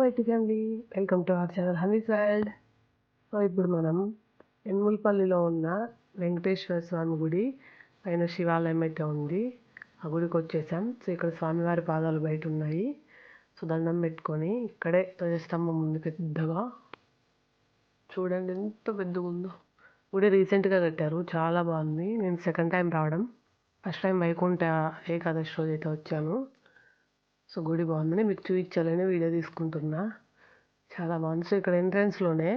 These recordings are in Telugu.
YT family, welcome to our channel honey's world. So ఇప్పుడు మనం ఎన్ములపల్లిలో ఉన్న వెంకటేశ్వర స్వామి గుడి పైన శివాలయం అయితే ఉంది. ఆ గుడికి వచ్చేసాం. సో ఇక్కడ స్వామివారి పాదాలు బయట ఉన్నాయి. సో దండం పెట్టుకొని ఇక్కడే ధ్వజస్తంభం ఉంది పెద్దగా. చూడండి ఎంత పెద్దగా ఉందో. గుడి రీసెంట్గా కట్టారు, చాలా బాగుంది. నేను సెకండ్ టైం రావడం. ఫస్ట్ టైం వైకుంఠ ఏకాదశి రోజు అయితే వచ్చాను. సో గుడి బాగుందని మీకు చూపించాలని వీడియో తీసుకుంటున్నా. చాలా బాగుంది. సో ఇక్కడ ఎంట్రన్స్లోనే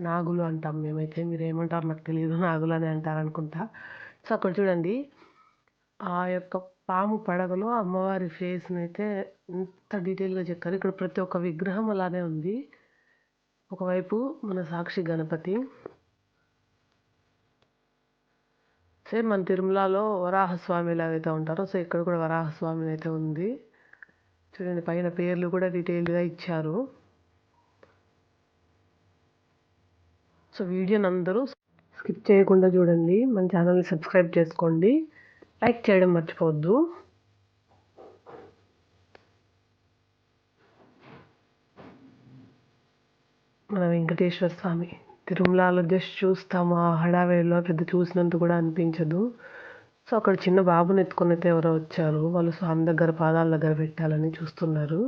నాగులు అంటాం మేమైతే, మీరు ఏమంటారు నాకు తెలియదు, నాగులు అని అంటారు అనుకుంటా. సో అక్కడ చూడండి, ఆ యొక్క పాము పడగలో అమ్మవారి ఫేస్ని అయితే ఎంత డీటెయిల్గా చెక్కారు. ఇక్కడ ప్రతి ఒక్క విగ్రహం అలానే ఉంది. ఒకవైపు మన సాక్షి గణపతి, సేమ్ మన తిరుమలలో వరాహస్వామి ఎలాగైతే ఉంటారో సో ఇక్కడ కూడా వరాహస్వామి అయితే ఉంది. చూడండి పైన పేర్లు కూడా డీటెయిల్గా ఇచ్చారు. సో వీడియోని అందరూ స్కిప్ చేయకుండా చూడండి. మన ఛానల్ని సబ్స్క్రైబ్ చేసుకోండి, లైక్ చేయడం మర్చిపోవద్దు. మన వెంకటేశ్వర స్వామి తిరుమలలో జస్ట్ చూస్తాము, ఆ హడావేలో పెద్ద చూసినంత కూడా అనిపించదు. సో అక్కడ చిన్న బాబుని ఎత్తుకొని అయితే ఎవరో వచ్చారు. వాళ్ళు స్వామి దగ్గర పాదాల దగ్గర పెట్టాలని చూస్తున్నారు.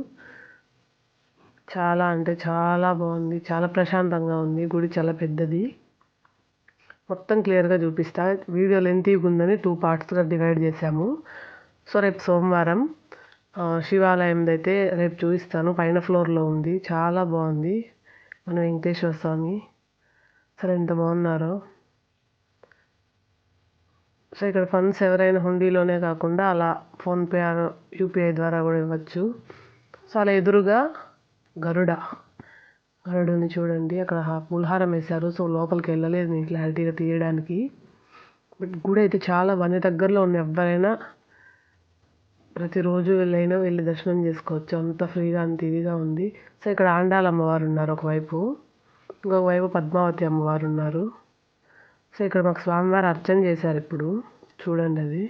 చాలా అంటే చాలా బాగుంది, చాలా ప్రశాంతంగా ఉంది. గుడి చాలా పెద్దది. మొత్తం క్లియర్గా చూపిస్తా. వీడియో లెంతీగా ఉందని 2 పార్ట్స్గా డివైడ్ చేశాము. సో రేపు సోమవారం శివాలయంది అయితే రేపు చూపిస్తాను. పైన ఫ్లోర్లో ఉంది, చాలా బాగుంది. మన వెంకటేశ్వర స్వామి అసలు ఎంత బాగున్నారో. సో ఇక్కడ ఫండ్స్ ఎవరైనా హుండీలోనే కాకుండా అలా ఫోన్పే యూపీఐ ద్వారా కూడా ఇవ్వచ్చు. సో అలా ఎదురుగా గరుడుని చూడండి, అక్కడ పుల్హారం వేశారు. సో లోపలికి వెళ్ళలేదు నేను క్లారిటీగా తీయడానికి. బట్ గుడి అయితే చాలా బాగుంది. దగ్గరలో ఉన్న ఎవరైనా ప్రతిరోజు వెళ్ళి దర్శనం చేసుకోవచ్చు. అంత ఫ్రీగా అంత ఇదిగా ఉంది. సో ఇక్కడ ఆండాల అమ్మవారు ఉన్నారు ఒకవైపు, ఇంకొక వైపు పద్మావతి అమ్మవారు ఉన్నారు. సో ఇక్కడ మాకు స్వామివారు అర్చన చేశారు ఇప్పుడు, చూడండి అది.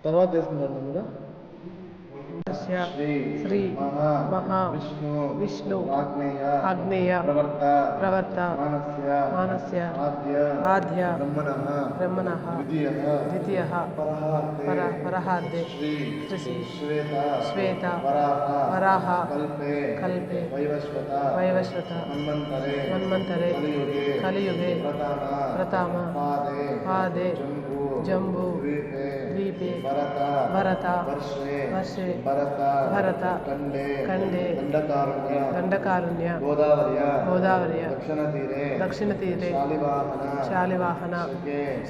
తర్వాత చేసుకుంటాను కూడా శ్రీ మహా విష్ణు ఆగ్నేయ ప్రవర్త మానస్య ఆద్య బ్రహ్మణః ద్వితీయ పరహార్దే శ్రీ శ్వేత వరాహ కల్పే వైవస్వత మన్వంతరే కలియుగే ప్రథమ పాదే జంబూ ద్వీపే భరత వర్షే భరత ఖండే దండకారుణ్య గోదావర్య దక్షిణ తీరే శాలివాహన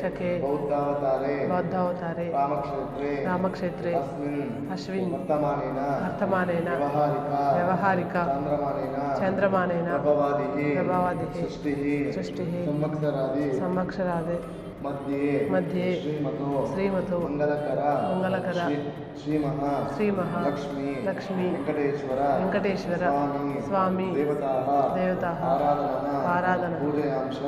శకే బౌద్ధావతారే రామక్షేత్రే అశ్విన్ వర్తమానేన వ్యవహారిక చంద్రమానేన ప్రభావాది సృష్టి సంవత్సరాదే మధ్యే శ్రీమతో మంగళకర శ్రీ మహా లక్ష్మీ వెంకటేశ్వర స్వామి దేవతా ఆరాధన పూజయాంశ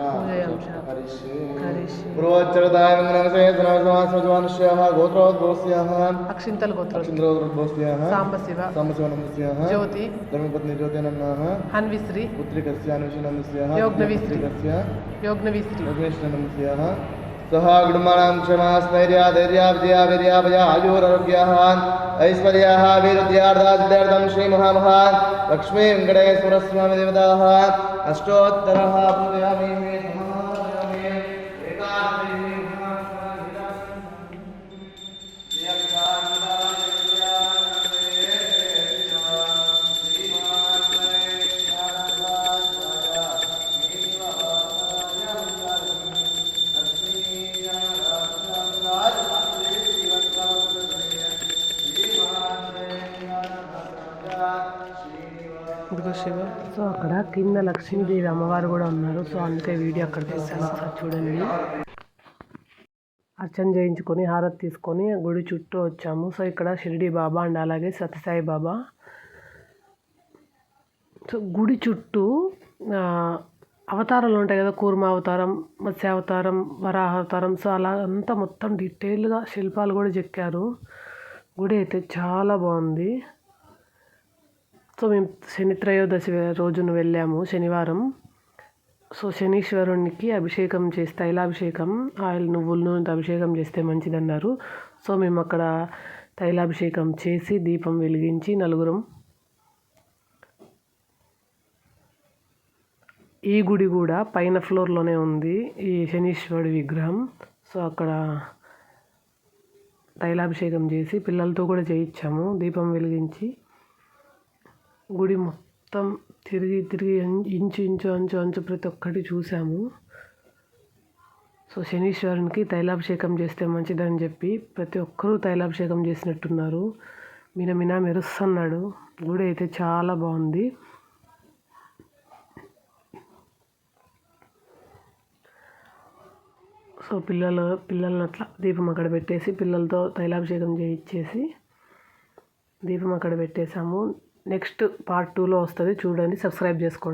అక్షింతల గోత్రోద్భవస్యాః సాంబశివ జ్యోతి ధర్మపత్ని జ్యోతినమ్నాః హన్విశ్రీ పుత్రికస్యానుషనమ్స్యాః యోగ్నవిశ్రీ सह गुणमाणां क्षमा स्थैर्या धैर्या विजया वीर्या भया आयुरारोग्याः ऐश्वर्याः वीरद्यार्धा सिद्धार्थं श्रीमहामहान् लक्ष्मी वेङ्कटेश्वर स्वामी देवताः अष्टोत्तरः पूजयामि శివ. సో అక్కడ కింద లక్ష్మీదేవి అమ్మవారు కూడా ఉన్నారు. సో అందుకే వీడియో అక్కడ తీసాను. ఒకసారి చూడండి. అర్చన చేయించుకొని హారతి తీసుకొని గుడి చుట్టూ వచ్చాము. సో ఇక్కడ షిరిడి బాబా అండ్ అలాగే సత్యసాయి బాబా. సో గుడి చుట్టూ అవతారాలు ఉంటాయి కదా, కూర్మ అవతారం, మత్స్య అవతారం, వరాహ అవతారం. సో అలా అంతా మొత్తం డీటెయిల్గా శిల్పాలు కూడా చెక్కారు. గుడి అయితే చాలా బాగుంది. సో మేము శని త్రయోదశి రోజున వెళ్ళాము, శనివారం. సో శనీశ్వరునికి అభిషేకం చేసి తైలాభిషేకం, ఆయిల్ నువ్వుల నూనెతో అభిషేకం చేస్తే మంచిదన్నారు. సో మేము అక్కడ తైలాభిషేకం చేసి దీపం వెలిగించి నలుగురం. ఈ గుడి కూడా పైన ఫ్లోర్లోనే ఉంది ఈ శనీశ్వరుడి విగ్రహం. సో అక్కడ తైలాభిషేకం చేసి పిల్లలతో కూడా చేయించాము, దీపం వెలిగించి. గుడి మొత్తం తిరిగి తిరిగి ఇంచు అంచు ప్రతి ఒక్కటి చూసాము. సో శనీశ్వరునికి తైలాభిషేకం చేస్తే మంచిదని చెప్పి ప్రతి ఒక్కరూ తైలాభిషేకం చేసినట్టున్నారు. మినమిన మెరుస్తున్నాడు. గుడి అయితే చాలా బాగుంది. సో పిల్లల్ని అట్లా దీపం అక్కడ పెట్టేసి పిల్లలతో తైలాభిషేకం చేయించేసి దీపం అక్కడ పెట్టేసాము. నెక్స్ట్ పార్ట్ 2లో వస్తుంది, చూడండి, సబ్స్క్రైబ్ చేసుకోండి.